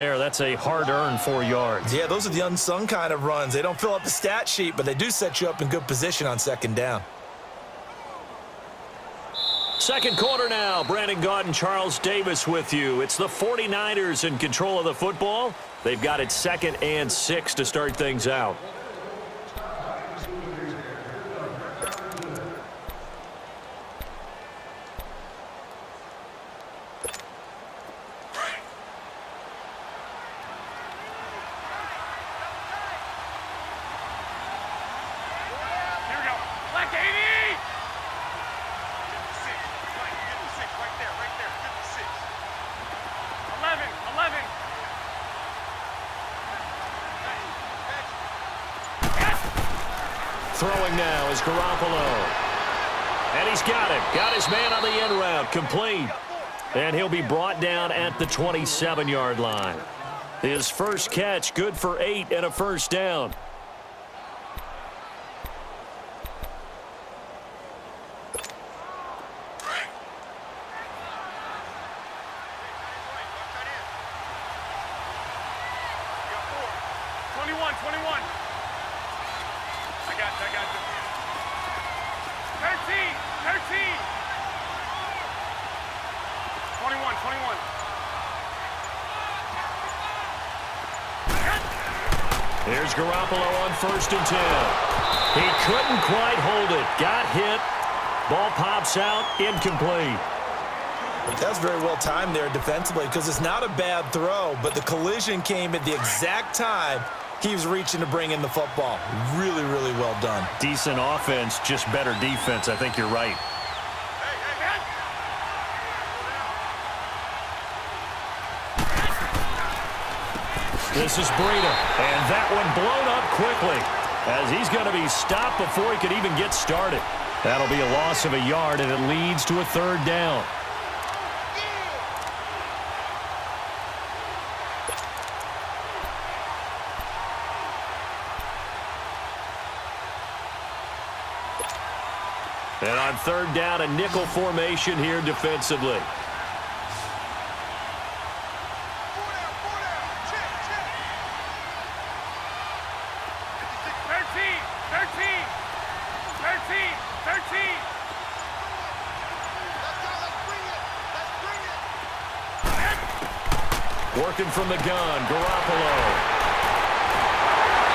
There, that's a hard-earned 4 yards. Yeah, those are the unsung kind of runs. They don't fill up the stat sheet, but they do set you up in good position on second down. Second quarter now. Brandon Gaudin and Charles Davis with you. It's the 49ers in control of the football. They've got it 2nd and 6 to start things out. Throwing now is Garoppolo. And he's got it. Got his man on the end route. Complete. And he'll be brought down at the 27-yard line. His first catch, good for 8 and a first down. Here's Garoppolo on 1st and 10. He couldn't quite hold it. Got hit. Ball pops out. Incomplete. That's very well timed there defensively because it's not a bad throw, but the collision came at the exact time he was reaching to bring in the football. Really, really well done. Decent offense, just better defense. I think you're right. This is Breida, and that one blown up quickly as he's going to be stopped before he could even get started. That'll be a loss of a yard, and it leads to a 3rd down. And on 3rd down, a nickel formation here defensively. Working from the gun, Garoppolo.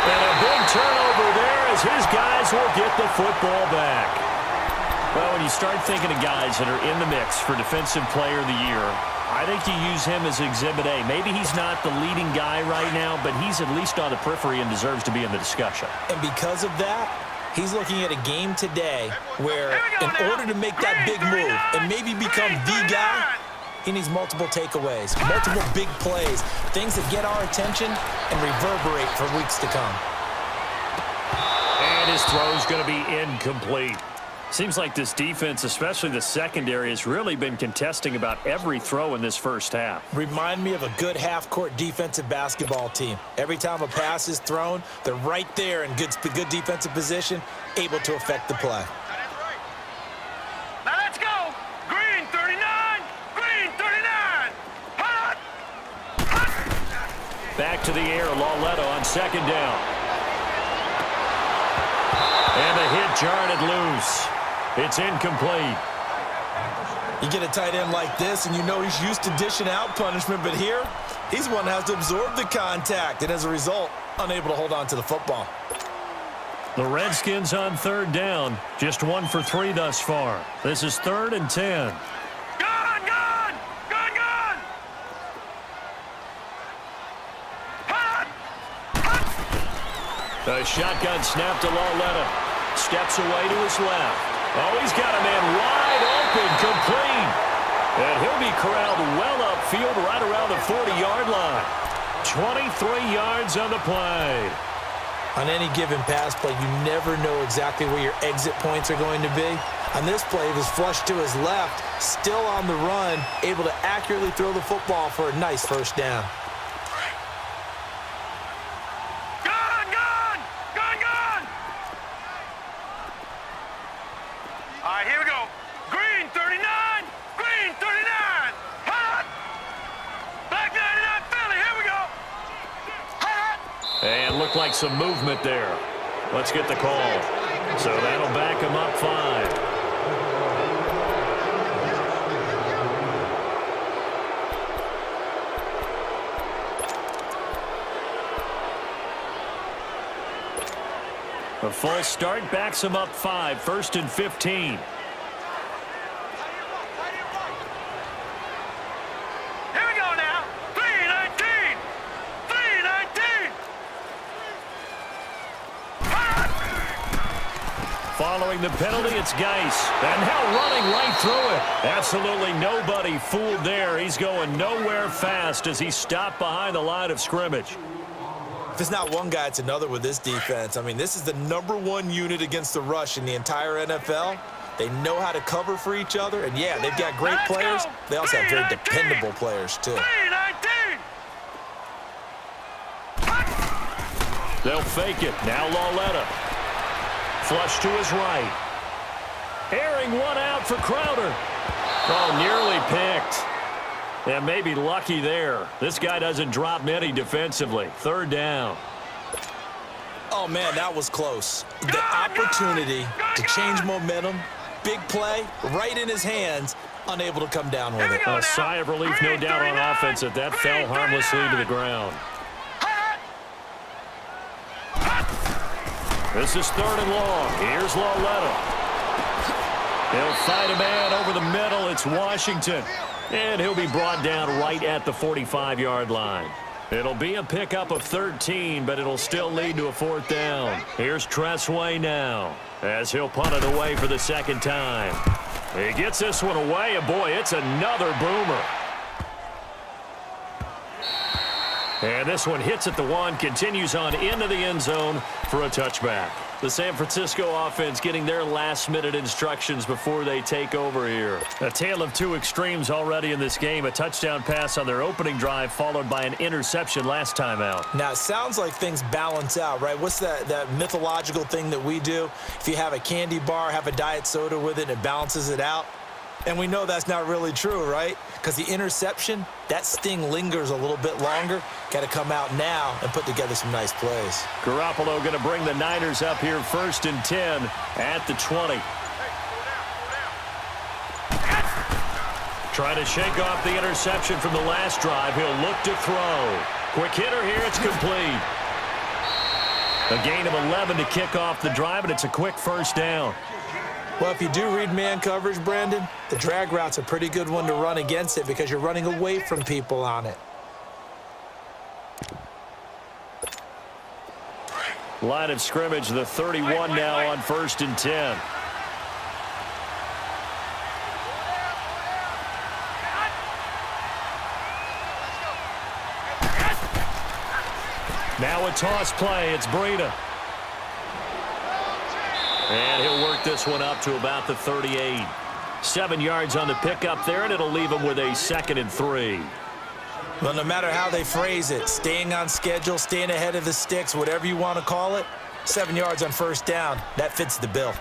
And a big turnover there as his guys will get the football back. Well, when you start thinking of guys that are in the mix for Defensive Player of the Year, I think you use him as Exhibit A. Maybe he's not the leading guy right now, but he's at least on the periphery and deserves to be in the discussion. And because of that, he's looking at a game today where in order to make that big move and maybe become the guy, he needs multiple takeaways, multiple big plays, things that get our attention and reverberate for weeks to come. And his throw's going to be incomplete. Seems like this defense, especially the secondary, has really been contesting about every throw in this first half. Remind me of a good half-court defensive basketball team. Every time a pass is thrown, they're right there in good defensive position, able to affect the play. Now let's go. Green 39. Green 39. Hot. Back to the air, Lauletta on 2nd down. And the hit jarred it loose. It's incomplete. You get a tight end like this, and you know he's used to dishing out punishment, but here, he's one that has to absorb the contact, and as a result, unable to hold on to the football. The Redskins on 3rd down, just 1 for 3 thus far. This is 3rd and 10. Gone. Hot. A shotgun snap to Lauletta. Steps away to his left. Oh, he's got a man wide open, complete. And he'll be corralled well upfield right around the 40-yard line. 23 yards on the play. On any given pass play, you never know exactly where your exit points are going to be. On this play, he was flushed to his left, still on the run, able to accurately throw the football for a nice first down. All right, here we go. Green 39. Green 39. Hot. Black 99 Philly. Here we go. And looked like some movement there. Let's get the call. So that'll back him up 5. A false start backs him up 5. 1st and 15. Following the penalty, it's Geis. And now running right through it. Absolutely nobody fooled there. He's going nowhere fast as he stopped behind the line of scrimmage. If it's not one guy, it's another with this defense. I mean, this is the #1 unit against the rush in the entire NFL. They know how to cover for each other. And, yeah, they've got great players. They also have very dependable players, too. They'll fake it. Now Lauletta. Flush to his right. Airing one out for Crowder. Oh, nearly picked. And maybe lucky there. This guy doesn't drop many defensively. 3rd down. Oh, man, that was close. The opportunity to change momentum, big play, right in his hands, unable to come down with it. A sigh of relief, no doubt, on offense that that fell harmlessly to the ground. This is 3rd and long. Here's Lauletta. He'll fight a man over the middle. It's Washington. And he'll be brought down right at the 45-yard line. It'll be a pickup of 13, but it'll still lead to a 4th down. Here's Tressway now as he'll punt it away for the 2nd time. He gets this one away, and boy, it's another boomer. And this one hits at the 1, continues on into the end zone for a touchback. The San Francisco offense getting their last-minute instructions before they take over here. A tale of 2 extremes already in this game. A touchdown pass on their opening drive followed by an interception last time out. Now, it sounds like things balance out, right? What's that mythological thing that we do? If you have a candy bar, have a diet soda with it, and it balances it out. And we know that's not really true, right? Because the interception, that sting lingers a little bit longer. Got to come out now and put together some nice plays. Garoppolo going to bring the Niners up here 1st and 10 at the 20. Trying to shake off the interception from the last drive. He'll look to throw. Quick hitter here. It's complete. A gain of 11 to kick off the drive, and it's a quick 1st down. Well, if you do read man coverage, Brandon, the drag route's a pretty good one to run against it because you're running away from people on it. Line of scrimmage, the 31 now on 1st and 10. Now a toss play. It's Breida. And he'll work this one up to about the 38. 7 yards on the pickup there, and it'll leave him with a 2nd and 3. Well, no matter how they phrase it, staying on schedule, staying ahead of the sticks, whatever you want to call it, 7 yards on 1st down, that fits the bill.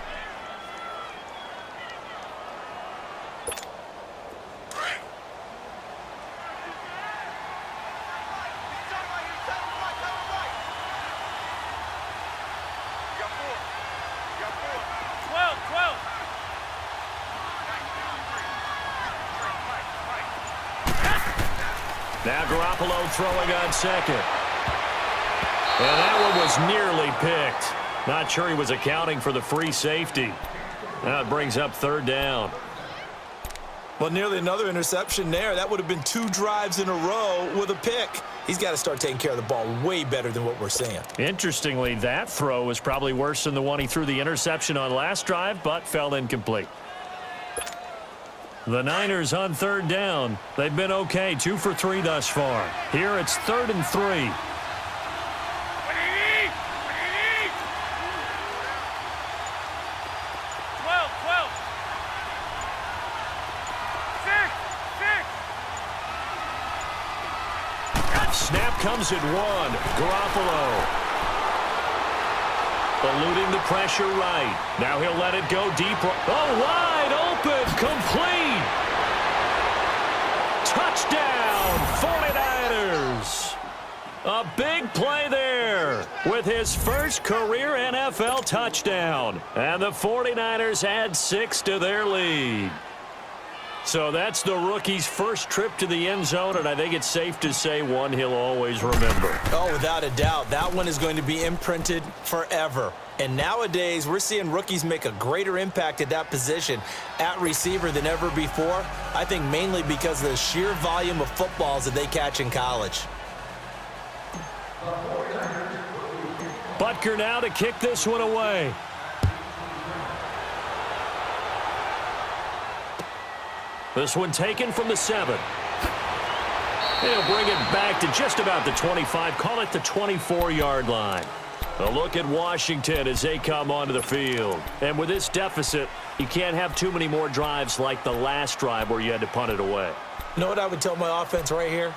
Now Garoppolo throwing on 2nd. And that one was nearly picked. Not sure he was accounting for the free safety. Now it brings up 3rd down. Well, nearly another interception there. That would have been 2 drives in a row with a pick. He's got to start taking care of the ball way better than what we're seeing. Interestingly, that throw was probably worse than the one he threw the interception on last drive, but fell incomplete. The Niners on 3rd down. They've been okay, 2 for 3 thus far. Here it's 3rd and 3. Snap comes at 1. Garoppolo eluding the pressure right. Now he'll let it go deep. Oh, wide open. Complete. Touchdown, 49ers. A big play there with his first career NFL touchdown. And the 49ers add 6 to their lead. So that's the rookie's first trip to the end zone, and I think it's safe to say one he'll always remember. Oh, without a doubt. That one is going to be imprinted forever. And nowadays, we're seeing rookies make a greater impact at that position at receiver than ever before. I think mainly because of the sheer volume of footballs that they catch in college. Butker now to kick this one away. This one taken from the 7. He'll bring it back to just about the 25. Call it the 24-yard line. A look at Washington as they come onto the field. And with this deficit, you can't have too many more drives like the last drive where you had to punt it away. You know what I would tell my offense right here?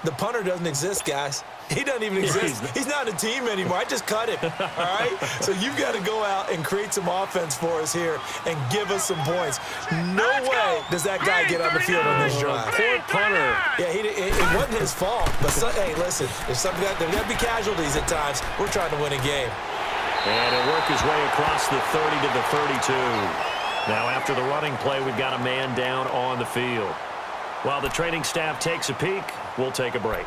The punter doesn't exist, guys. He doesn't even exist. He's not a team anymore. I just cut him, all right? So you've got to go out and create some offense for us here and give us some points. No way does that guy get on the field on this drive. Poor punter. Yeah, it wasn't his fault. But, hey, listen, there's got to be casualties at times. We're trying to win a game. And he'll work his way across the 30 to the 32. Now after the running play, we've got a man down on the field. While the training staff takes a peek, we'll take a break.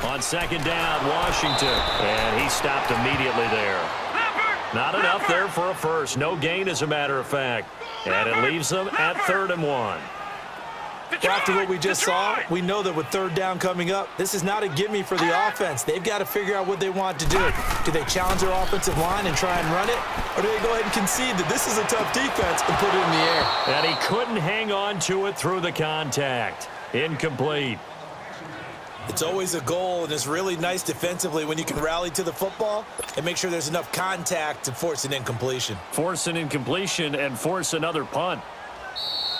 On second down, Washington. And he stopped immediately there. Not enough there for a first. No gain, as a matter of fact. And it leaves them at 3rd and 1. Well, after what we just saw, we know that with 3rd down coming up, this is not a gimme for the offense. They've got to figure out what they want to do. Do they challenge their offensive line and try and run it? Or do they go ahead and concede that this is a tough defense and put it in the air? And he couldn't hang on to it through the contact. Incomplete. It's always a goal, and it's really nice defensively when you can rally to the football and make sure there's enough contact to force an incompletion. Force an incompletion and force another punt.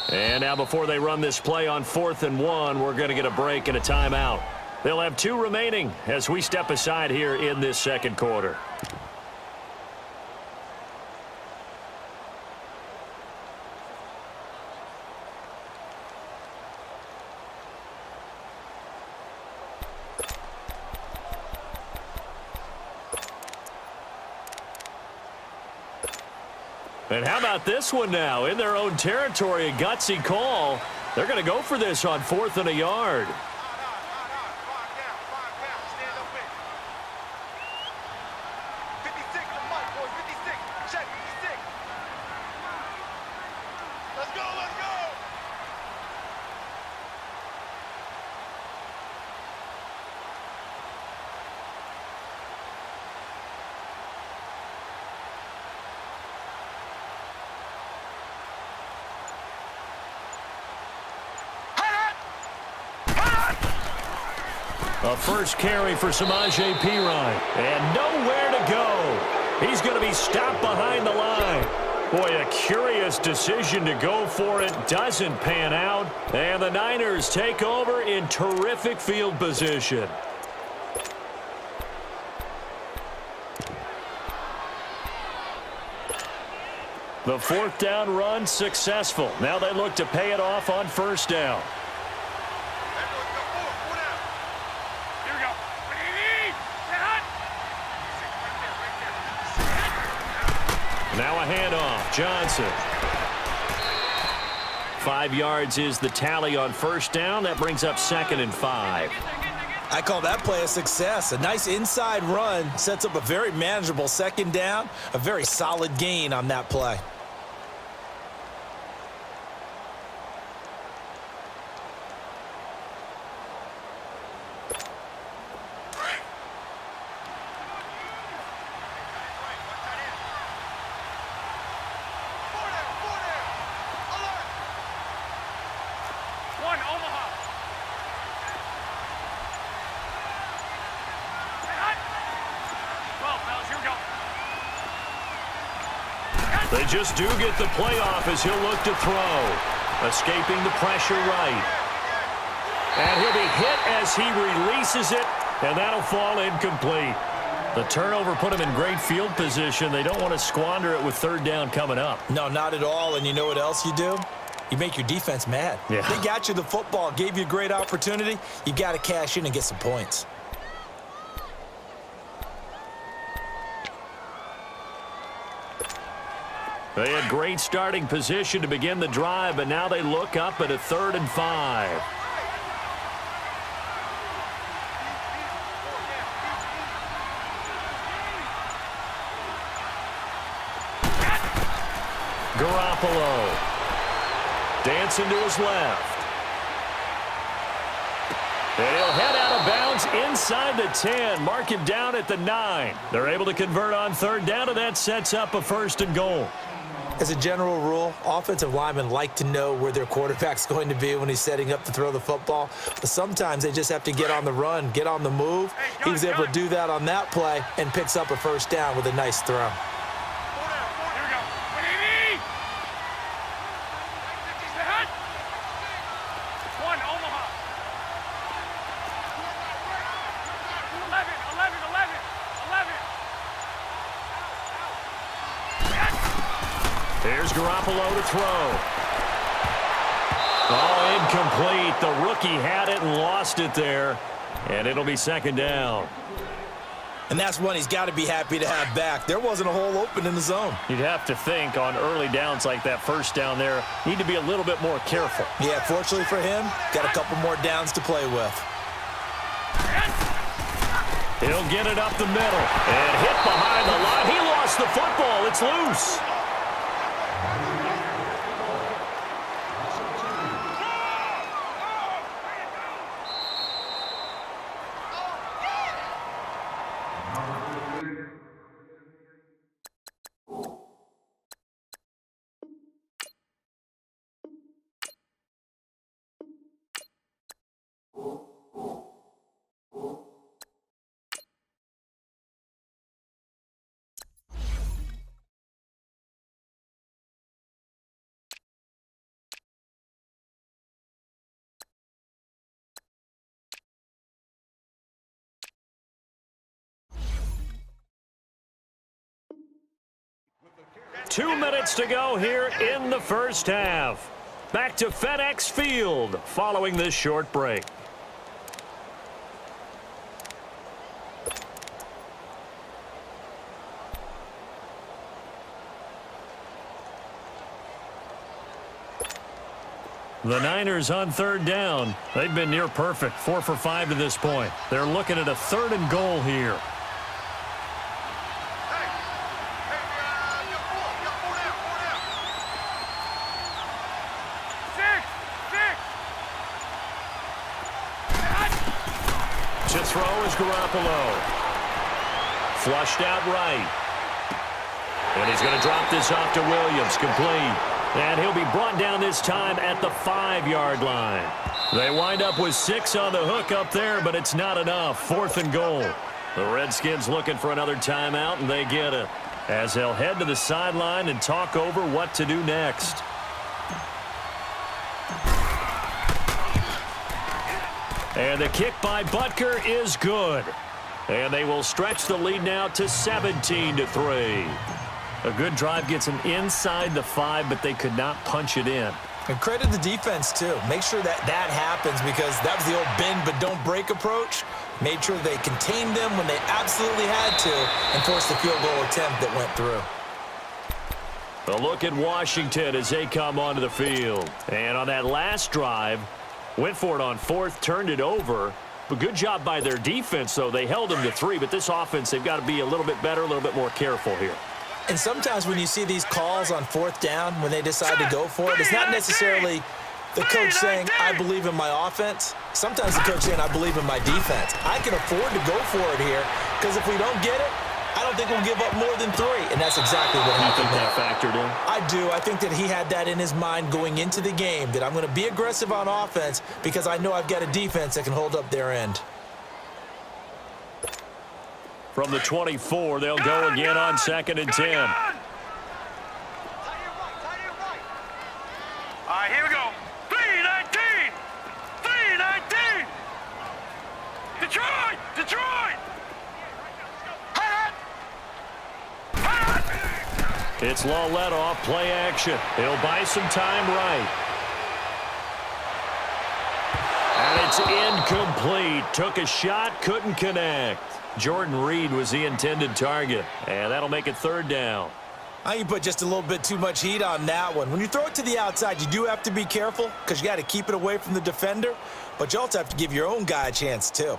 And now before they run this play on 4th and 1, we're going to get a break and a timeout. They'll have 2 remaining as we step aside here in this second quarter. And how about this one now? In their own territory, a gutsy call. They're going to go for this on 4th and a yard. A first carry for Samaje Perine. And nowhere to go. He's going to be stopped behind the line. Boy, a curious decision to go for it. Doesn't pan out. And the Niners take over in terrific field position. The 4th down run successful. Now they look to pay it off on 1st down. Now a handoff. Johnson. 5 yards is the tally on 1st down. That brings up 2nd and 5. I call that play a success. A nice inside run sets up a very manageable 2nd down. A very solid gain on that play. They just do get the play off as he'll look to throw. Escaping the pressure right. And he'll be hit as he releases it, and that'll fall incomplete. The turnover put him in great field position. They don't want to squander it with third down coming up. No, not at all. And you know what else you do? You make your defense mad. Yeah. They got you the football, gave you a great opportunity. You got to cash in and get some points. They had great starting position to begin the drive, but now they look up at a 3rd and 5. Garoppolo. Dancing to his left. And he'll head out of bounds inside the 10. Mark him down at the 9. They're able to convert on third down, and that sets up a 1st and goal. As a general rule, offensive linemen like to know where their quarterback's going to be when he's setting up to throw the football. But sometimes they just have to get on the run, get on the move. He was able to do that on that play and picks up a 1st down with a nice throw. Here's Garoppolo to throw. Oh, incomplete. The rookie had it and lost it there. And it'll be 2nd down. And that's one he's got to be happy to have back. There wasn't a hole open in the zone. You'd have to think on early downs like that 1st down there, need to be a little bit more careful. Yeah, fortunately for him, got a couple more downs to play with. He'll get it up the middle and hit behind the line. He lost the football. It's loose. Two minutes to go here in the first half. Back to FedEx Field following this short break. The Niners on third down. They've been near perfect, 4 for 5 to this point. They're looking at a 3rd and goal here. To throw is Garoppolo. Flushed out right. And he's going to drop this off to Williams, complete. And he'll be brought down this time at the 5-yard line. They wind up with 6 on the hook up there, but it's not enough. 4th and goal. The Redskins looking for another timeout, and they get it, as they'll head to the sideline and talk over what to do next. And the kick by Butker is good. And they will stretch the lead now to 17-3. A good drive gets them inside the 5, but they could not punch it in. And credit the defense, too. Make sure that happens, because that was the old bend but don't break approach. Made sure they contained them when they absolutely had to and forced the field goal attempt that went through. A look at Washington as they come onto the field. And on that last drive, went for it on 4th, turned it over. But good job by their defense, though. They held them to 3, but this offense, they've got to be a little bit better, a little bit more careful here. And sometimes when you see these calls on 4th down, when they decide to go for it, it's not necessarily the coach saying, I believe in my offense. Sometimes the coach saying, I believe in my defense. I can afford to go for it here, because if we don't get it, I don't think we'll give up more than 3. And that's exactly what happened. You think that factored in? I do. I think that he had that in his mind going into the game, that I'm going to be aggressive on offense because I know I've got a defense that can hold up their end. From the 24, they'll go again on 2nd and 10. right, here we go. 319! 319! Detroit! Detroit! Hot! Hot! It's Lawlett off play action. He'll buy some time right. And it's incomplete. Took a shot, couldn't connect. Jordan Reed was the intended target. And that'll make it third down. I think you put just a little bit too much heat on that one. When you throw it to the outside, you do have to be careful because you got to keep it away from the defender, but you also have to give your own guy a chance too.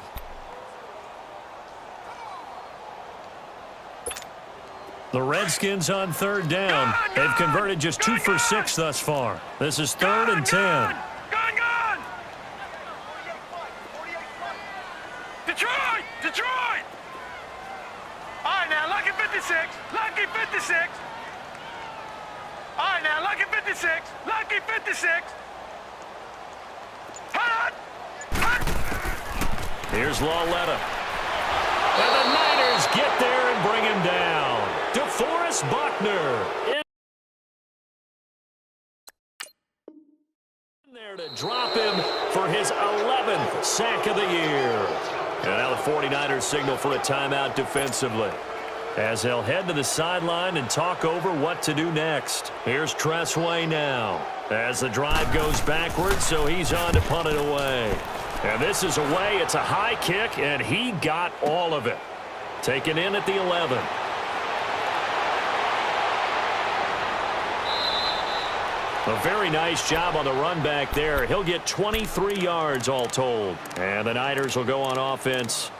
The Redskins on third down. They've converted just 2 for 6 thus far. This is 3rd and 10. Gone! Detroit! Detroit! All right, now, lucky 56. Lucky 56. All right, now, lucky 56. Lucky 56. Hot! Hot! Here's Lawlett. And the Niners get there and bring him down. DeForest Buckner in there to drop him for his 11th sack of the year. And now the 49ers signal for a timeout defensively, as they'll head to the sideline and talk over what to do next. Here's Tressway now, as the drive goes backwards, so he's on to punt it away. And this is away. It's a high kick, and he got all of it. Taken in at the 11. A very nice job on the run back there. He'll get 23 yards all told. And the Niners will go on offense,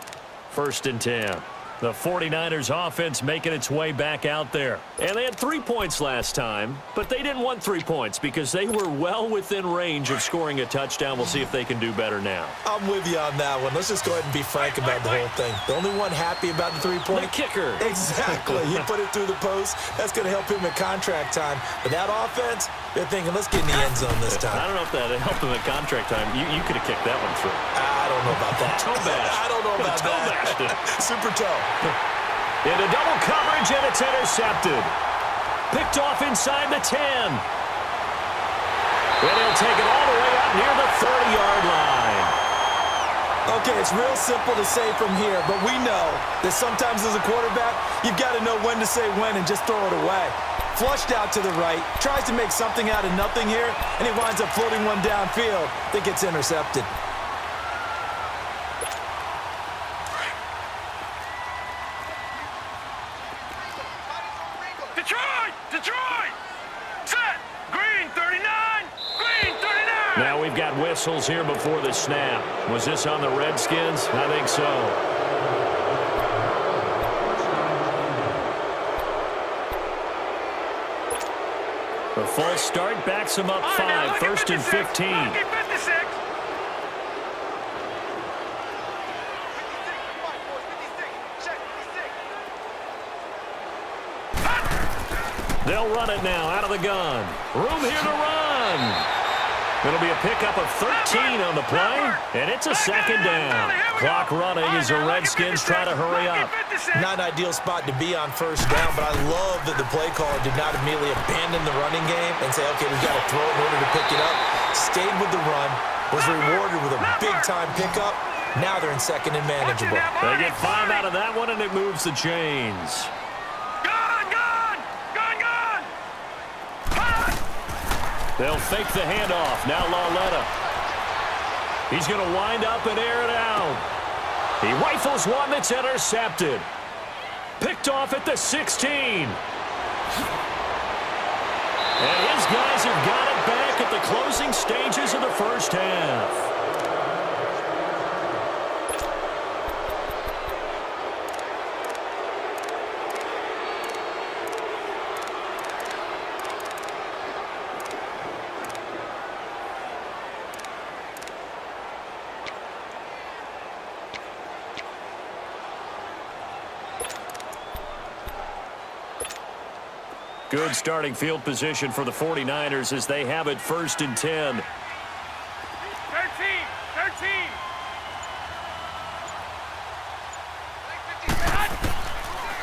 1st and 10. The 49ers offense making its way back out there. And they had 3 points last time, but they didn't want 3 points because they were well within range of scoring a touchdown. We'll see if they can do better now. I'm with you on that one. Let's just go ahead and be frank about the whole thing. The only one happy about the 3-point? The kicker. Exactly. He put it through the post. That's going to help him at contract time. But that offense, they're thinking, let's get in the end zone this time. I don't know if that helped him at contract time. You could have kicked that one through. I don't know about that. Toe bash. I don't know about toe bashed that. it. Super toe. Into double coverage, and it's intercepted. Picked off inside the 10. And he'll take it all the way up near the 30-yard line. Okay, it's real simple to say from here, but we know that sometimes as a quarterback, you've got to know when to say when and just throw it away. Flushed out to the right, tries to make something out of nothing here, and he winds up floating one downfield that gets intercepted. Detroit! Detroit! Set! Green 39! Green 39! Now we've got whistles here before the snap. Was this on the Redskins? I think so. The false start backs him up 5, 1st and 15. Lucky 56! They'll run it now out of the gun. Room here to run. It'll be a pickup of 13 on the play, and it's a 2nd down. Clock running as the Redskins try to hurry up. Not an ideal spot to be on 1st down, but I love that the play caller did not immediately abandon the running game and say, okay, we've got to throw it in order to pick it up. Stayed with the run, was rewarded with a big-time pickup. Now they're in 2nd and manageable. They get 5 out of that one, and it moves the chains. They'll fake the handoff. Now Lawlett. He's going to wind up and air it out. He rifles one that's intercepted. Picked off at the 16. And his guys have got it back at the closing stages of the 1st half. Good starting field position for the 49ers as they have it 1st and 10. 13! 13!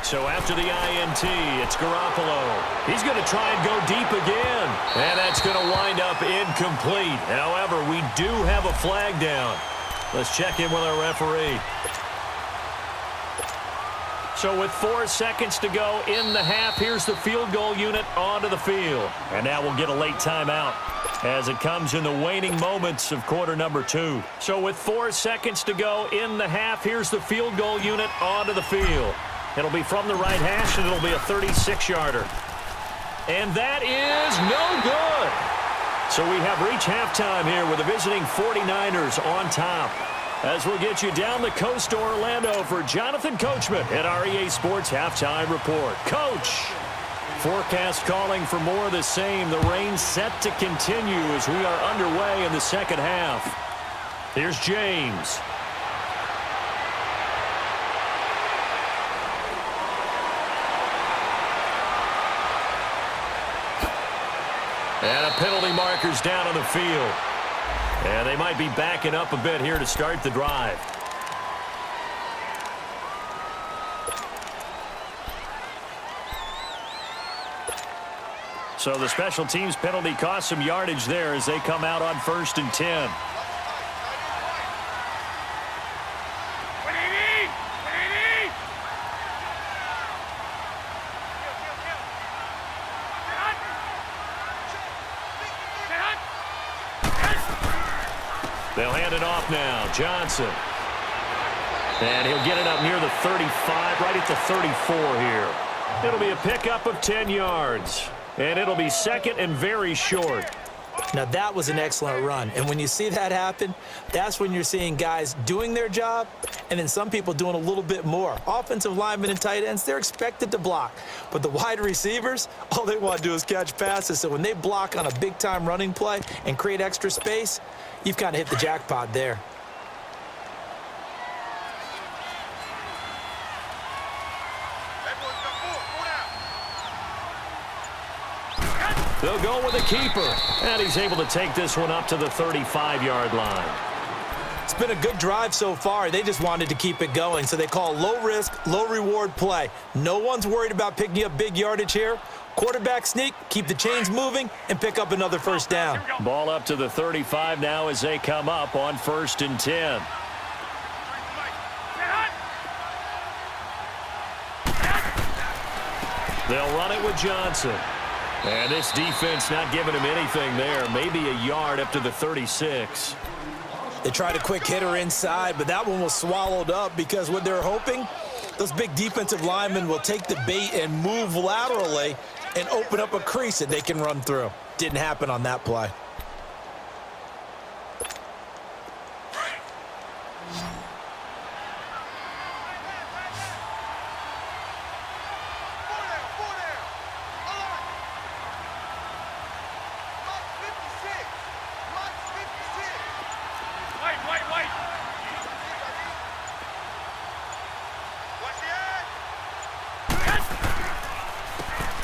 So after the INT, it's Garoppolo. He's going to try and go deep again. And that's going to wind up incomplete. However, we do have a flag down. Let's check in with our referee. So with 4 seconds to go in the half, here's the field goal unit onto the field. And now we'll get a late timeout as it comes in the waning moments of quarter number 2. So with 4 seconds to go in the half, here's the field goal unit onto the field. It'll be from the right hash, and it'll be a 36-yarder. And that is no good. So we have reached halftime here with the visiting 49ers on top. As we'll get you down the coast to Orlando for Jonathan Coachman at our EA Sports Halftime Report. Coach, forecast calling for more of the same. The rain set to continue as we are underway in the second half. Here's James. And a penalty marker's down on the field. And they might be backing up a bit here to start the drive. So the special teams penalty cost some yardage there as they come out on 1st and 10. They'll hand it off now. Johnson. And he'll get it up near the 35, right at the 34 here. It'll be a pickup of 10 yards. And it'll be second and very short. Now, that was an excellent run. And when you see that happen, that's when you're seeing guys doing their job and then some people doing a little bit more. Offensive linemen and tight ends, they're expected to block. But the wide receivers, all they want to do is catch passes. So when they block on a big-time running play and create extra space, you've kind of hit the jackpot there. They'll go with a keeper. And he's able to take this one up to the 35-yard line. It's been a good drive so far. They just wanted to keep it going. So they call low-risk, low-reward play. No one's worried about picking up big yardage here. Quarterback sneak, keep the chains moving, and pick up another first down. Ball up to the 35 now as they come up on 1st and 10. They'll run it with Johnson. And this defense not giving him anything there. Maybe a yard up to the 36. They tried a quick hitter inside, but that one was swallowed up because what they're hoping, those big defensive linemen will take the bait and move laterally and open up a crease that they can run through. Didn't happen on that play.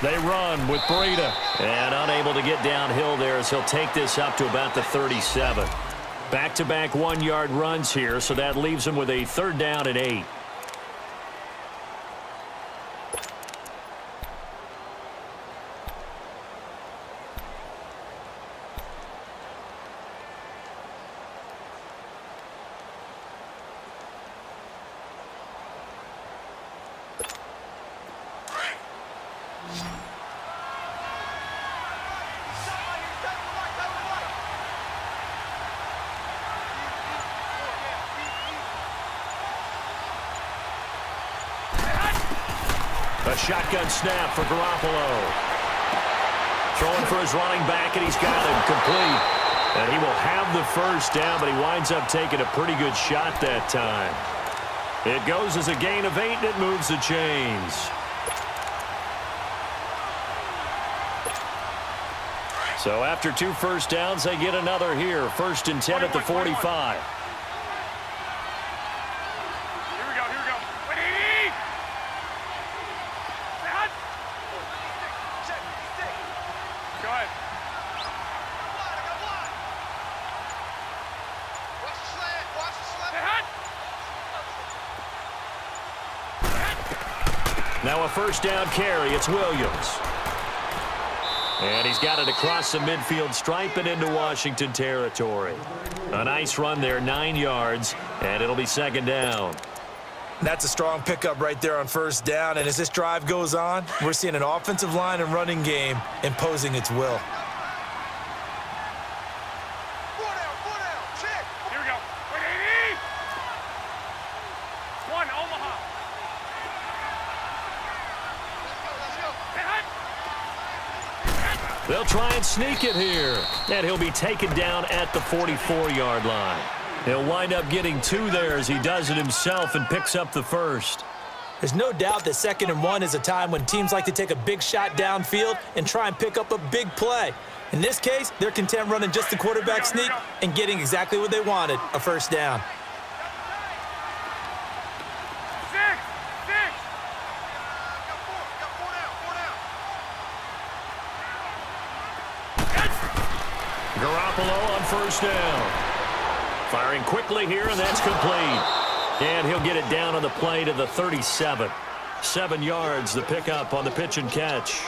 They run with Breida. And unable to get downhill there as he'll take this up to about the 37. Back-to-back 1-yard runs here, so that leaves him with a 3rd down and 8. A shotgun snap for Garoppolo. Throwing for his running back, and he's got him complete. And he will have the first down, but he winds up taking a pretty good shot that time. It goes as a gain of 8, and it moves the chains. So after 2 first downs, they get another here. 1st and 10 at the 45. Now a first down carry. It's Williams. And he's got it across the midfield stripe and into Washington territory. A nice run there, 9 yards, and it'll be second down. That's a strong pickup right there on first down, and as this drive goes on, we're seeing an offensive line and running game imposing its will. Here we go. 180. One, Omaha. They'll try and sneak it here. And he'll be taken down at the 44-yard line. He'll wind up getting 2 there as he does it himself and picks up the first. There's no doubt that 2nd and 1 is a time when teams like to take a big shot downfield and try and pick up a big play. In this case, they're content running just the quarterback sneak and getting exactly what they wanted, a first down. 6. Garoppolo on first down. Firing quickly here, and that's complete. And he'll get it down on the play to the 37. 7 yards, the pickup on the pitch and catch.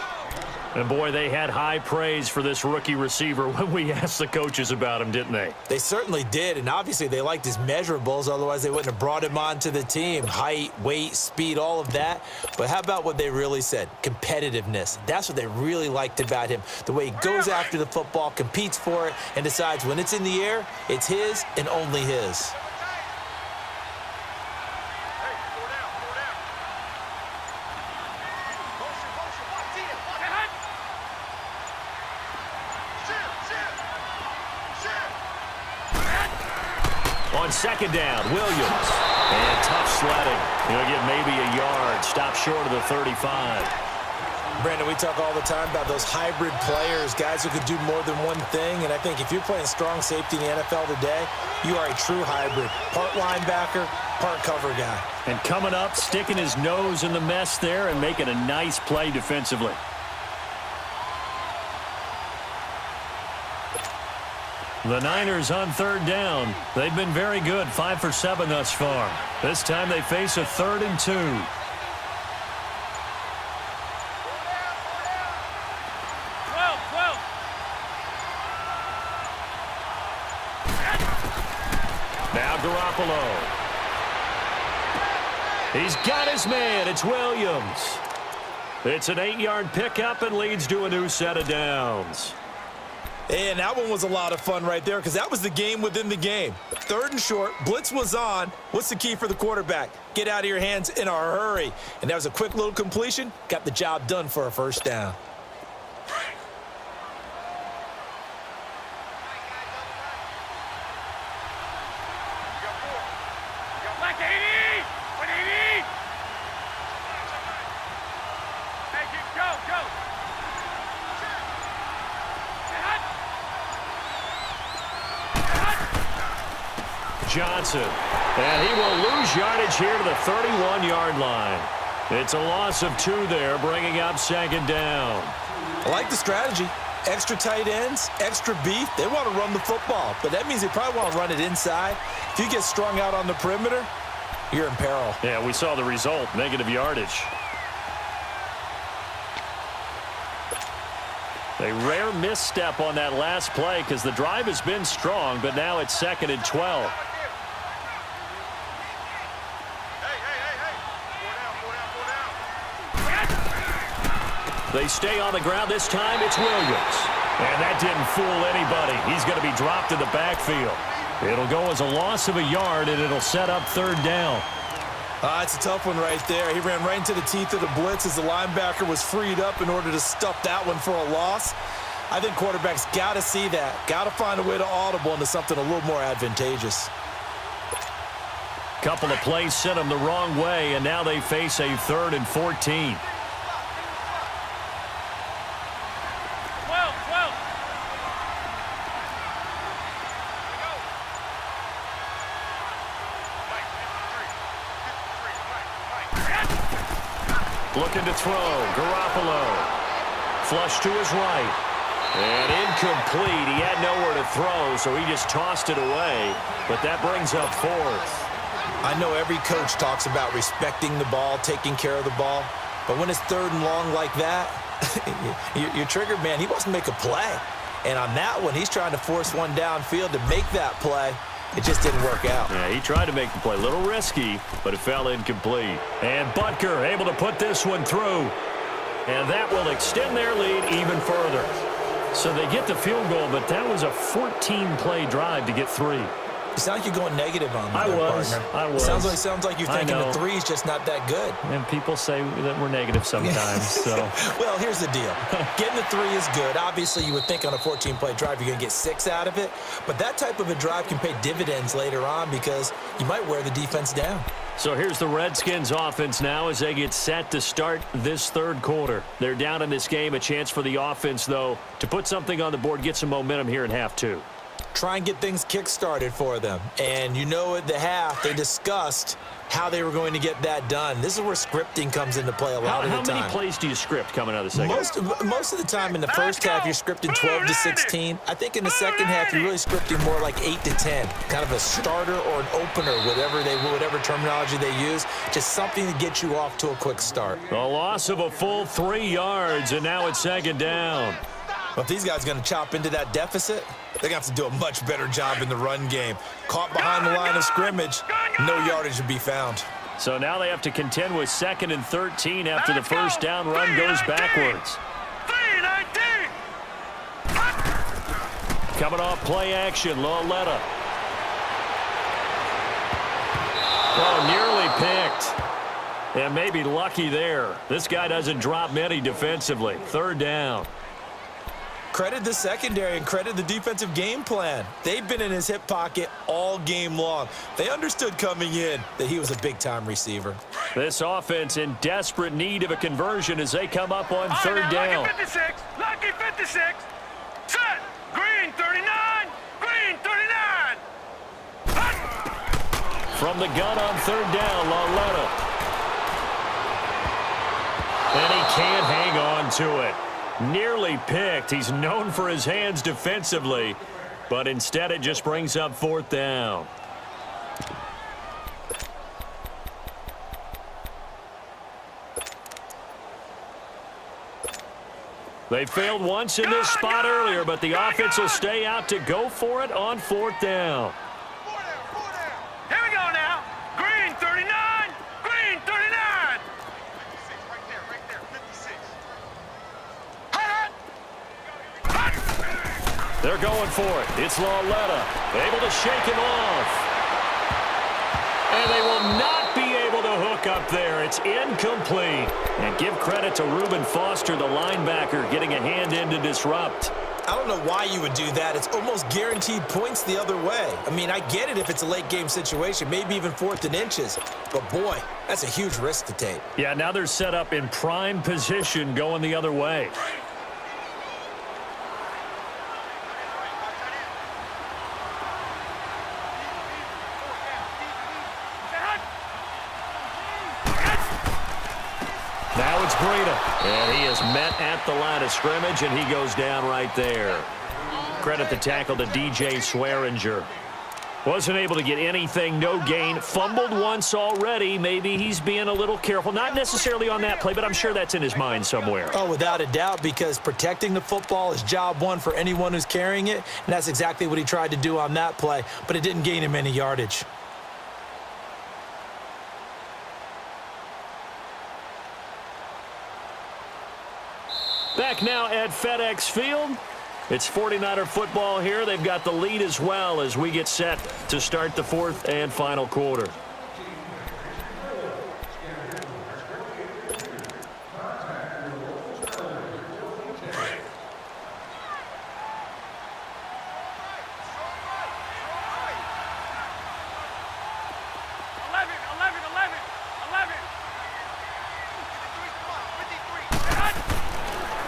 And, boy, they had high praise for this rookie receiver when we asked the coaches about him, didn't they? They certainly did, and obviously they liked his measurables, otherwise they wouldn't have brought him onto the team. Height, weight, speed, all of that. But how about what they really said? Competitiveness. That's what they really liked about him. The way he goes after the football, competes for it, and decides when it's in the air, it's his and only his. On second down, Williams. And tough sledding. He'll get maybe a yard. Stop short of the 35. Brandon, we talk all the time about those hybrid players, guys who could do more than one thing. And I think if you're playing strong safety in the NFL today, you are a true hybrid. Part linebacker, part cover guy. And coming up, sticking his nose in the mess there and making a nice play defensively. The Niners on third down. They've been very good, 5 for 7 thus far. This time they face a 3rd and 2. Now Garoppolo. He's got his man. It's Williams. It's an 8-yard pickup and leads to a new set of downs. And that one was a lot of fun right there because that was the game within the game. 3rd and short, blitz was on. What's the key for the quarterback? Get out of your hands in a hurry. And that was a quick little completion. Got the job done for a first down. Johnson, and he will lose yardage here to the 31-yard line. It's a loss of 2 there, bringing up second down. I like the strategy. Extra tight ends, extra beef. They want to run the football, but that means they probably want to run it inside. If you get strung out on the perimeter, you're in peril. Yeah, we saw the result, negative yardage. A rare misstep on that last play because the drive has been strong, but now it's 2nd and 12. They stay on the ground. This time it's Williams. And that didn't fool anybody. He's going to be dropped in the backfield. It'll go as a loss of a yard, and it'll set up 3rd down. It's a tough one right there. He ran right into the teeth of the blitz as the linebacker was freed up in order to stuff that one for a loss. I think quarterbacks got to see that. Got to find a way to audible into something a little more advantageous. Couple of plays sent them the wrong way, and now they face a 3rd and 14. Looking to throw. Garoppolo. Flush to his right. And incomplete. He had nowhere to throw, so he just tossed it away. But that brings up 4th. I know every coach talks about respecting the ball, taking care of the ball. But when it's 3rd and long like that, you're triggered, man. He wants to make a play. And on that one, he's trying to force one downfield to make that play. It just didn't work out. Yeah, he tried to make the play. A little risky, but it fell incomplete. And Butker able to put this one through. And that will extend their lead even further. So they get the field goal, but that was a 14-play drive to get 3. You sound like you're going negative on me, I was. Sounds like you're thinking the 3's just not that good. And people say that we're negative sometimes. So, well, here's the deal. Getting the 3 is good. Obviously, you would think on a 14-play drive you're going to get 6 out of it. But that type of a drive can pay dividends later on because you might wear the defense down. So here's the Redskins offense now as they get set to start this 3rd quarter. They're down in this game. A chance for the offense, though, to put something on the board, get some momentum here in half 2. Try and get things kick-started for them. And you know at the half, they discussed how they were going to get that done. This is where scripting comes into play a lot of the time. How many plays do you script coming out of the second? Most of the time in the first half, you're scripting 12 to 16. I think in the second half, you're really scripting more like 8 to 10. Kind of a starter or an opener, whatever terminology they use. Just something to get you off to a quick start. A loss of a full 3 yards, and now it's 2nd down. Well, if these guys are going to chop into that deficit, they're going to have to do a much better job in the run game. Caught behind the line of scrimmage, no yardage to be found. So now they have to contend with 2nd and 13 after the first down run goes backwards. Coming off play action, Lauletta. Oh, nearly picked. And maybe lucky there. This guy doesn't drop many defensively. 3rd down. Credit the secondary and credit the defensive game plan. They've been in his hip pocket all game long. They understood coming in that he was a big-time receiver. This offense in desperate need of a conversion as they come up on 3rd down. Lucky 56. Lucky 56. Set. Green 39. Green 39. From the gun on 3rd down, Lauletta. And he can't hang on to it. Nearly picked. He's known for his hands defensively, but instead it just brings up 4th down. They failed once in this spot earlier, but the offense will stay out to go for it on 4th down. Here we go now. Green 39. Green 39. Right there, 56. They're going for it. It's Lauletta, able to shake him off. And they will not be able to hook up there. It's incomplete. And give credit to Reuben Foster, the linebacker, getting a hand in to disrupt. I don't know why you would do that. It's almost guaranteed points the other way. I mean, I get it if it's a late game situation, maybe even 4th and inches. But, boy, that's a huge risk to take. Yeah, now they're set up in prime position going the other way. Now it's Breida, and he is met at the line of scrimmage, and he goes down right there. Credit the tackle to DJ Swearinger. Wasn't able to get anything, no gain. Fumbled once already. Maybe he's being a little careful. Not necessarily on that play, but I'm sure that's in his mind somewhere. Oh, without a doubt, because protecting the football is job one for anyone who's carrying it, and that's exactly what he tried to do on that play, but it didn't gain him any yardage. Back now at FedEx Field. It's 49er football here. They've got the lead as well as we get set to start the 4th and final quarter.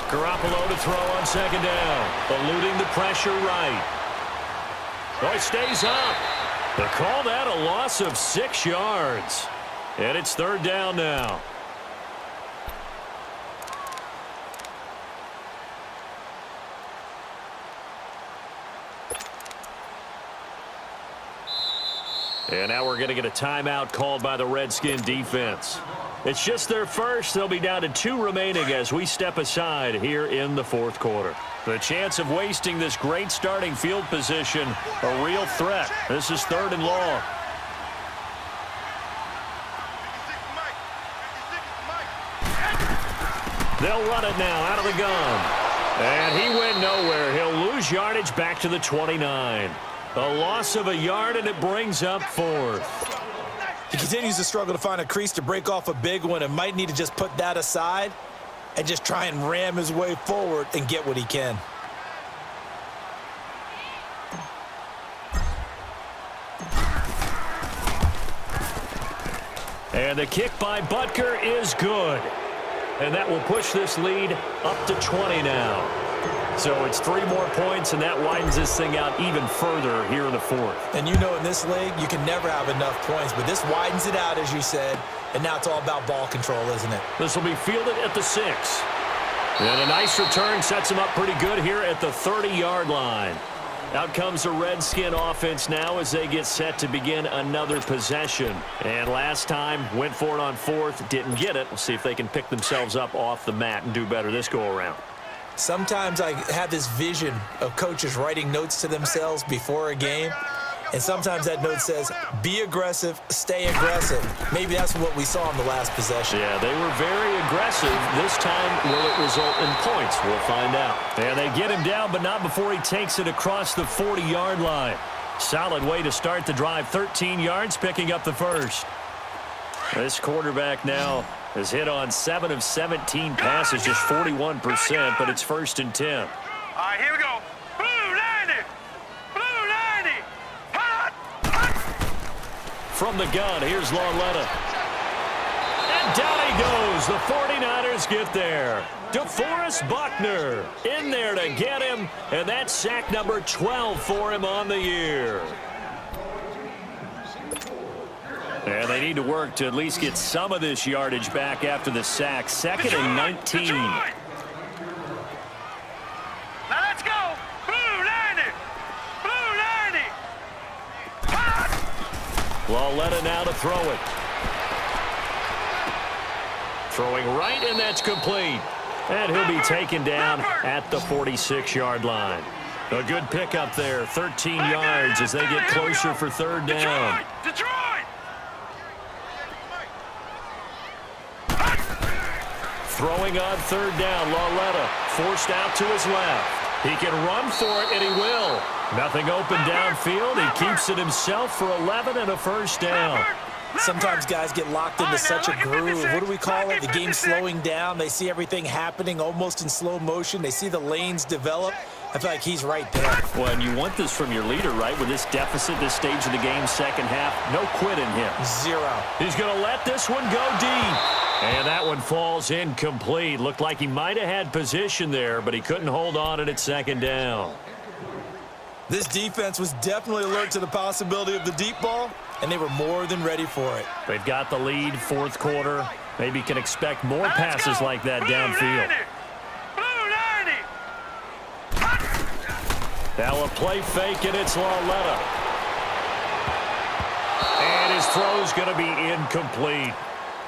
Garoppolo to throw on 2nd down. Eluding the pressure right. Oh, it stays up. They call that a loss of 6 yards. And it's 3rd down now. And now we're going to get a timeout called by the Redskin defense. It's just their first. They'll be down to 2 remaining as we step aside here in the fourth quarter. The chance of wasting this great starting field position, a real threat. This is 3rd and long. They'll run it now out of the gun. And he went nowhere. He'll lose yardage back to the 29. A loss of a yard, and it brings up 4th. He continues to struggle to find a crease to break off a big one and might need to just put that aside and just try and ram his way forward and get what he can. And the kick by Butker is good. And that will push this lead up to 20 now. So it's 3 more points, and that widens this thing out even further here in the 4th. And you know in this league, you can never have enough points, but this widens it out, as you said, and now it's all about ball control, isn't it? This will be fielded at the 6. And a nice return sets him up pretty good here at the 30-yard line. Out comes the Redskin offense now as they get set to begin another possession. And last time, went for it on 4th, didn't get it. We'll see if they can pick themselves up off the mat and do better this go-around. Sometimes I have this vision of coaches writing notes to themselves before a game, and sometimes that note says, be aggressive, stay aggressive. Maybe that's what we saw in the last possession. Yeah, they were very aggressive. This time, will it result in points? We'll find out. And they get him down, but not before he takes it across the 40-yard line. Solid way to start the drive. 13 yards, picking up the first. This quarterback now has hit on 7 of 17 passes, just 41%, but it's 1st and 10. All right, here we go. Blue 90. Blue 90. Hot. From the gun, here's Lauletta. And down he goes. The 49ers get there. DeForest Buckner in there to get him, and that's sack number 12 for him on the year. And they need to work to at least get some of this yardage back after the sack. 2nd and 19. Detroit. Now let's go. Blue 90. Blue 90. Hot. Lauletta now to throw it. Throwing right, and that's complete. And he'll be taken down at the 46-yard line. A good pickup there, 13 yards as they get closer for 3rd down. Detroit. Throwing on 3rd down, Lauletta forced out to his left. He can run for it, and he will. Nothing open downfield. He keeps it himself for 11 and a 1st down. Sometimes guys get locked into such a groove. What do we call it? The game's slowing down. They see everything happening almost in slow motion. They see the lanes develop. I feel like he's right there. Well, and you want this from your leader, right? With this deficit, this stage of the game, 2nd half, no quit in him. 0. He's going to let this one go deep. And that one falls incomplete. Looked like he might have had position there, but he couldn't hold on it at 2nd down. This defense was definitely alert to the possibility of the deep ball, and they were more than ready for it. They've got the lead, 4th quarter. Maybe can expect more passes like that downfield. Now a play fake, and it's Lauletta. And his throw's going to be incomplete.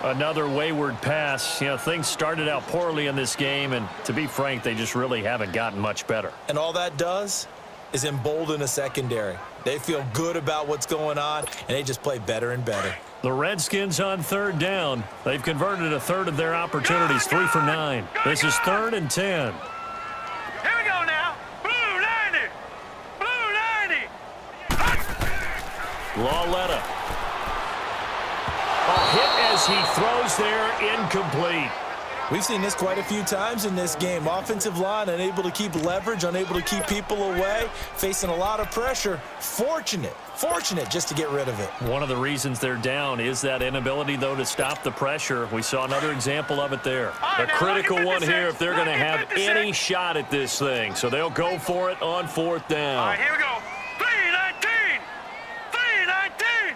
Another wayward pass. You know, things started out poorly in this game, and to be frank, they just really haven't gotten much better. And all that does is embolden a secondary. They feel good about what's going on, and they just play better and better. The Redskins on 3rd down. They've converted a 1/3 of their opportunities, 3 for 9. This is 3rd and 10. Here we go now. Blue 90. Blue 90. Lauletta. A hit as he throws there, incomplete. We've seen this quite a few times in this game. Offensive line unable to keep leverage, unable to keep people away, facing a lot of pressure. Fortunate just to get rid of it. One of the reasons they're down is that inability, though, to stop the pressure. We saw another example of it there. A critical one here if they're going to have any shot at this thing. So they'll go for it on 4th down. All right, here we go. 3-19. 3-19.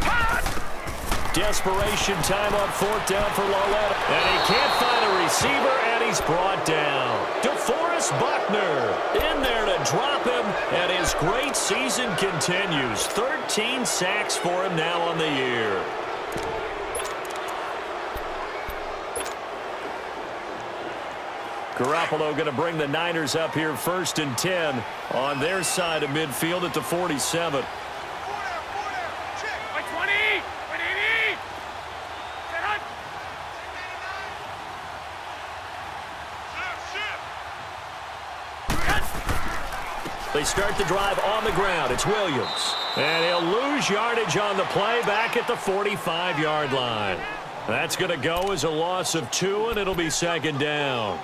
Hot. Desperation time on 4th down for Lauletta. And he can't find a receiver, and he's brought down. DeForest Buckner in there to drop him, and his great season continues. 13 sacks for him now on the year. Garoppolo going to bring the Niners up here 1st and 10 on their side of midfield at the 47. They start the drive on the ground. It's Williams. And he'll lose yardage on the play back at the 45-yard line. That's going to go as a loss of 2, and it'll be 2nd down.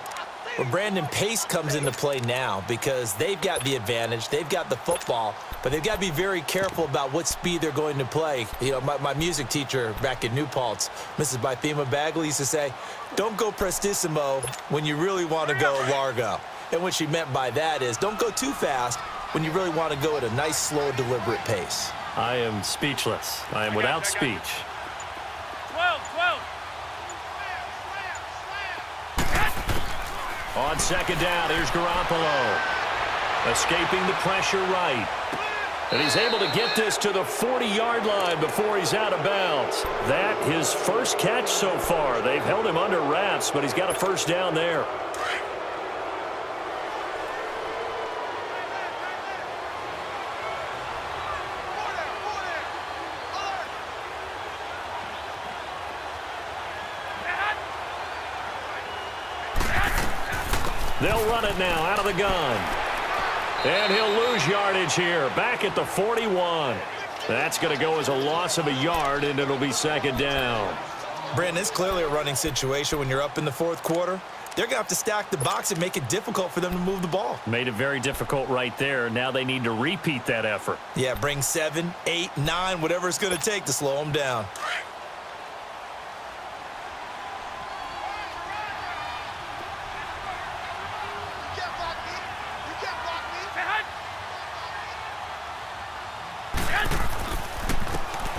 Well, Brandon, pace comes into play now because they've got the advantage. They've got the football, but they've got to be very careful about what speed they're going to play. You know, my music teacher back in New Paltz, Mrs. Bythema Bagley, used to say, don't go prestissimo when you really want to go largo. And what she meant by that is don't go too fast when you really want to go at a nice, slow, deliberate pace. I am speechless. I am without speech. 12. On 2nd down, here's Garoppolo. Escaping the pressure right. And he's able to get this to the 40-yard line before he's out of bounds. That his first catch so far. They've held him under wraps, but he's got a 1st down there. They'll run it now out of the gun. And he'll lose yardage here. Back at the 41. That's going to go as a loss of a yard, and it'll be 2nd down. Brandon, it's clearly a running situation when you're up in the 4th quarter. They're going to have to stack the box and make it difficult for them to move the ball. Made it very difficult right there. Now they need to repeat that effort. Yeah, bring 7, 8, 9, whatever it's going to take to slow them down.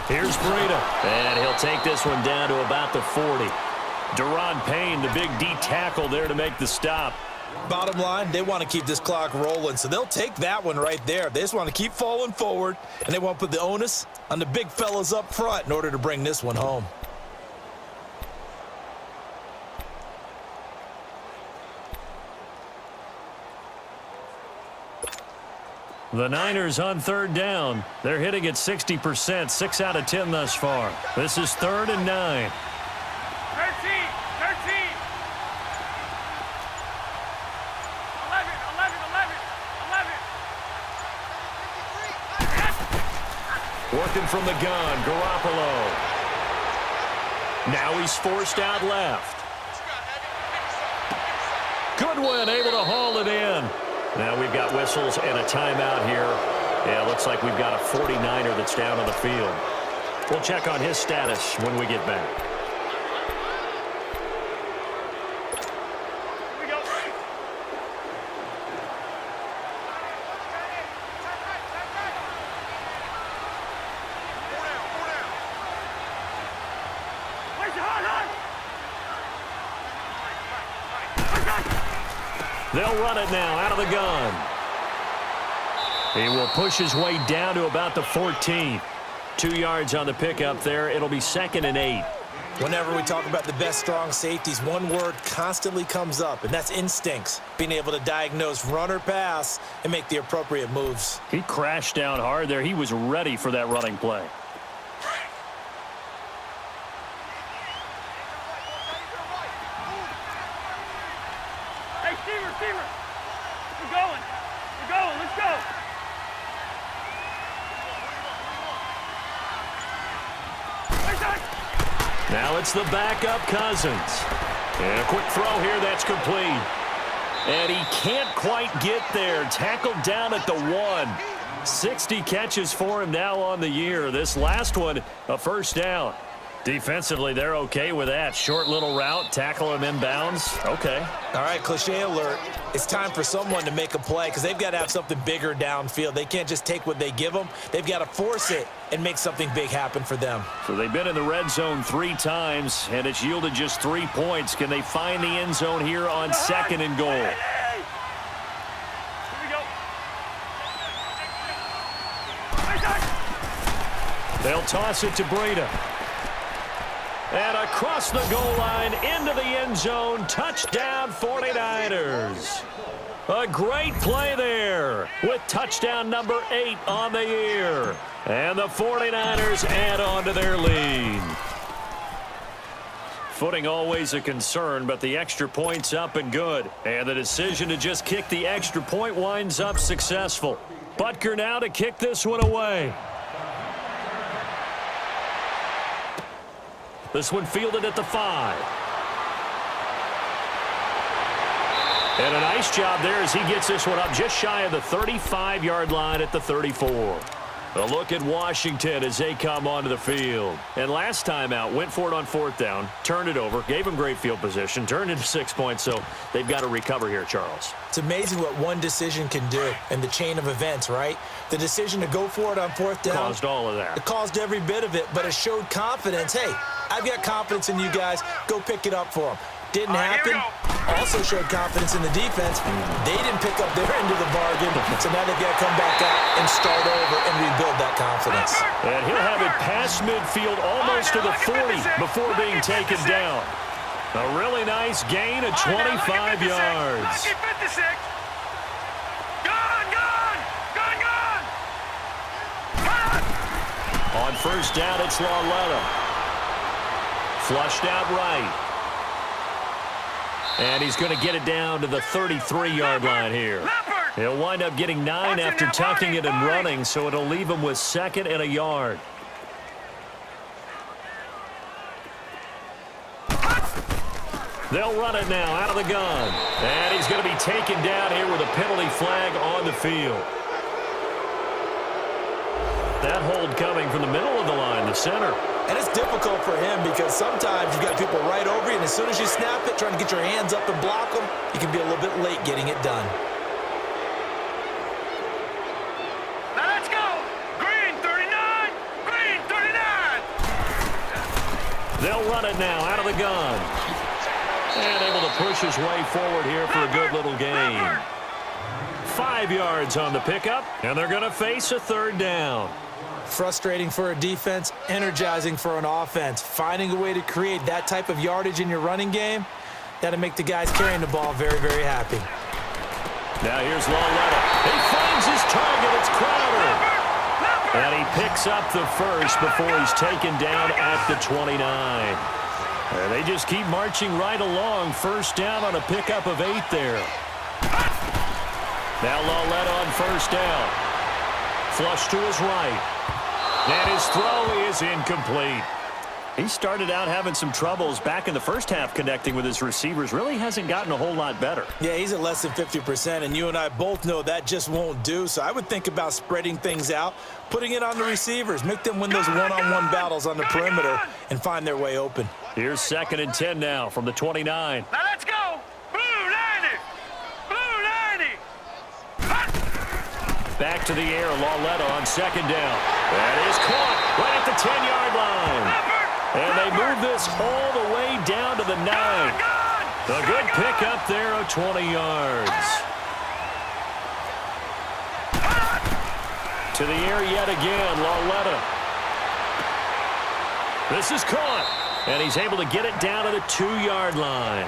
Here's Breida, and he'll take this one down to about the 40. Deron Payne, the big D tackle there to make the stop. Bottom line, they want to keep this clock rolling, so they'll take that one right there. They just want to keep falling forward, and they want to put the onus on the big fellas up front in order to bring this one home. The Niners on 3rd down. They're hitting at 60%, 6 out of 10 thus far. This is 3rd and 9. 13. 11. Working from the gun, Garoppolo. Now he's forced out left. Goodwin able to haul it in. Now we've got whistles and a timeout here. Yeah, looks like we've got a 49er that's down on the field. We'll check on his status when we get back. Here we go. Where's your hard? They'll run it now out of the gun. He will push his way down to about the 14. 2 yards on the pickup there. It'll be 2nd and 8. Whenever we talk about the best strong safeties, one word constantly comes up, and that's instincts. Being able to diagnose run or pass and make the appropriate moves. He crashed down hard there. He was ready for that running play. Receiver. We're going. Let's go. Now it's the backup Cousins. And a quick throw here. That's complete. And he can't quite get there. Tackled down at the 1. 60 catches for him now on the year. This last one, a 1st down. Defensively, they're okay with that. Short little route, tackle him inbounds. Okay. All right, cliche alert. It's time for someone to make a play because they've got to have something bigger downfield. They can't just take what they give them. They've got to force it and make something big happen for them. So they've been in the red zone 3 times, and it's yielded just 3 points. Can they find the end zone here on 2nd and goal? They'll toss it to Breida. And across the goal line, into the end zone, touchdown 49ers. A great play there with touchdown number 8 on the year. And the 49ers add on to their lead. Footing always a concern, but the extra point's up and good. And the decision to just kick the extra point winds up successful. Butker now to kick this one away. This one fielded at the 5. And a nice job there as he gets this one up just shy of the 35-yard line at the 34. A look at Washington as they come onto the field. And last time out, went for it on 4th down, turned it over, gave them great field position, turned into 6 points, so they've got to recover here, Charles. It's amazing what one decision can do in the chain of events, right? The decision to go for it on 4th down. Caused all of that. It caused every bit of it, but it showed confidence. Hey, I've got confidence in you guys. Go pick it up for them. Didn't happen. Also showed confidence in the defense. They didn't pick up their end of the bargain, so now they've got to come back out and start over and rebuild that confidence. And he'll have it past midfield almost to the 40 before being taken down. A really nice gain of 25 yards. On 1st down, it's Lauletta. Flushed out right. And he's going to get it down to the 33-yard line here. He'll wind up getting 9 after tucking it and running, so it'll leave him with 2nd and a yard. They'll run it now out of the gun. And he's going to be taken down here with a penalty flag on the field. That hold coming from the middle of the line, the center. And it's difficult for him because sometimes you've got people right over you, and as soon as you snap it, trying to get your hands up and block them, you can be a little bit late getting it done. Now let's go! Green 39! Green 39! They'll run it now out of the gun. And able to push his way forward here for a good little gain. 5 yards on the pickup, and they're going to face a 3rd down. Frustrating for a defense, energizing for an offense. Finding a way to create that type of yardage in your running game, that'll make the guys carrying the ball very, very happy. Now here's Lauletta. He finds his target. It's Crowder. And he picks up the 1st before he's taken down at the 29. And they just keep marching right along. 1st down on a pickup of 8 there. Now Lauletta on 1st down. Flush to his right. And his throw is incomplete. He started out having some troubles back in the first half connecting with his receivers. Really hasn't gotten a whole lot better. Yeah, he's at less than 50%, and you and I both know that just won't do. So I would think about spreading things out, putting it on the receivers, make them win those one-on-one battles on the perimeter and find their way open. Here's 2nd and 10 now from the 29. Now let's go! Blue 90! Blue 90! Back to the air, Lauletta on 2nd down. That is caught right at the 10-yard line. And they move this all the way down to the 9. A good pickup there of 20 yards. To the air yet again, Lauletta. This is caught. And he's able to get it down to the 2-yard line.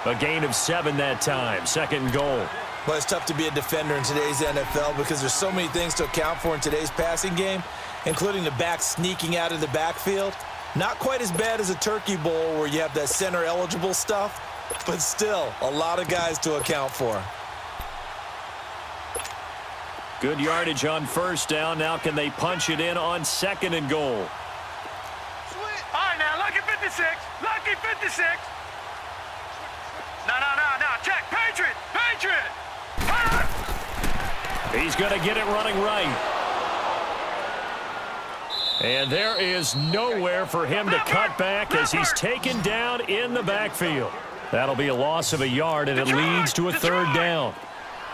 A gain of 7 that time. 2nd goal. But it's tough to be a defender in today's NFL because there's so many things to account for in today's passing game, including the back sneaking out of the backfield. Not quite as bad as a turkey bowl where you have that center-eligible stuff, but still a lot of guys to account for. Good yardage on 1st down. Now can they punch it in on 2nd and goal? All right, now, lucky 56. Lucky 56. No. Check. Patriot. Patriot. He's going to get it running right. And there is nowhere for him to cut back as he's taken down in the backfield. That'll be a loss of a yard, and it leads to a 3rd down.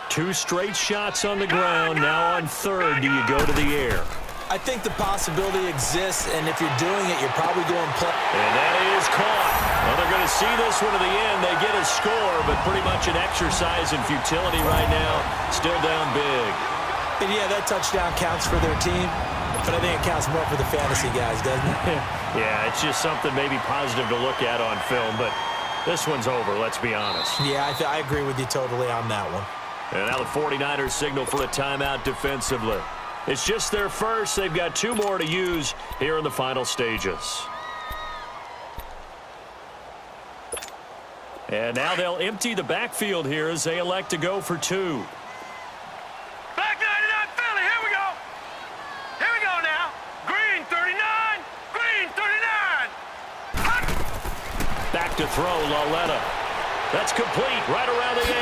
2 straight shots on the ground. Now on 3rd, do you go to the air? I think the possibility exists, and if you're doing it, you're probably going play. And that is caught. Well, they're going to see this one to the end. They get a score, but pretty much an exercise in futility right now. Still down big. And yeah, that touchdown counts for their team, But I think it counts more for the fantasy guys, doesn't it? Yeah, it's just something maybe positive to look at on film, but this one's over, let's be honest. Yeah, I agree with you totally on that one. And now the 49ers signal for a timeout defensively. It's just their first. They've got 2 more to use here in the final stages. And now they'll empty the backfield here as they elect to go for 2. Black 99 Philly, here we go. Here we go now. Green 39, green 39. Hot. Back to throw, Laletta. That's complete, right around the 8.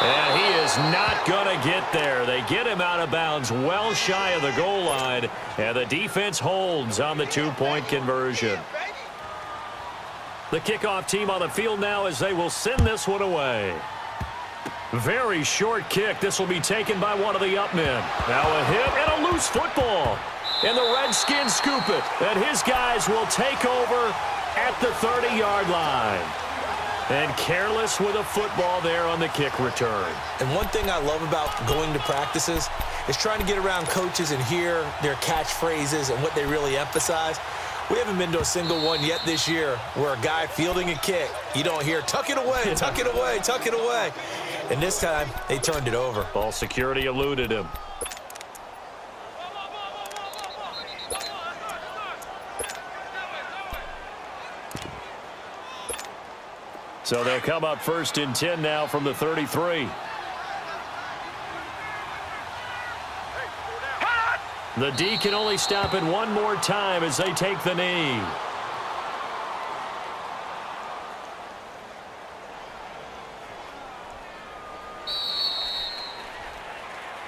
And he is not going to get there. They get him out of bounds well shy of the goal line, and the defense holds on the 2-point conversion. The kickoff team on the field now as they will send this one away. Very short kick. This will be taken by one of the up men. Now a hit and a loose football. And the Redskins scoop it. And his guys will take over at the 30-yard line. And careless with a football there on the kick return. And one thing I love about going to practices is trying to get around coaches and hear their catchphrases and what they really emphasize. We haven't been to a single one yet this year where a guy fielding a kick, you don't hear, tuck it away, tuck it away, tuck it away. And this time, they turned it over. Ball security eluded him. So they'll come up 1st and 10 now from the 33. The D can only stop it one more time as they take the knee.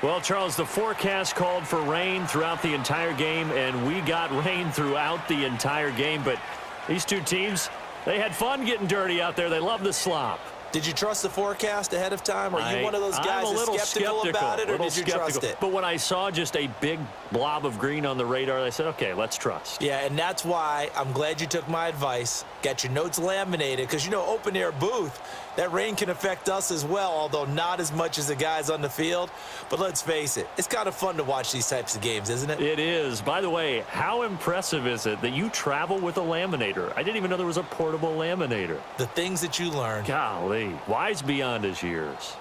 Well, Charles, the forecast called for rain throughout the entire game, and we got rain throughout the entire game. But these two teams, they had fun getting dirty out there. They love the slop. Did you trust the forecast ahead of time? Are you one of those guys that's skeptical about it, or did you trust it? But when I saw just a big blob of green on the radar, I said, okay, let's trust. Yeah, and that's why I'm glad you took my advice. Got your notes laminated, because, you know, open-air booth, that rain can affect us as well, although not as much as the guys on the field. But let's face it, it's kind of fun to watch these types of games, isn't it? It is. By the way, how impressive is it that you travel with a laminator? I didn't even know there was a portable laminator. The things that you learn. Golly, wise beyond his years.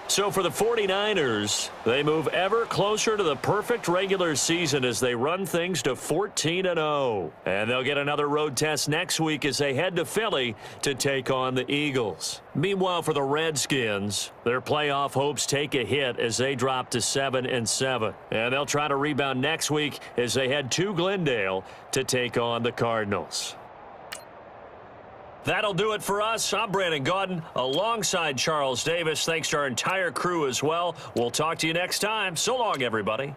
So for the 49ers, they move ever closer to the perfect regular season as they run things to 14-0. And they'll get another road test next week as they head to Philly to take on the Eagles. Meanwhile, for the Redskins, their playoff hopes take a hit as they drop to 7-7. And they'll try to rebound next week as they head to Glendale to take on the Cardinals. That'll do it for us. I'm Brandon Gaudin alongside Charles Davis. Thanks to our entire crew as well. We'll talk to you next time. So long, everybody.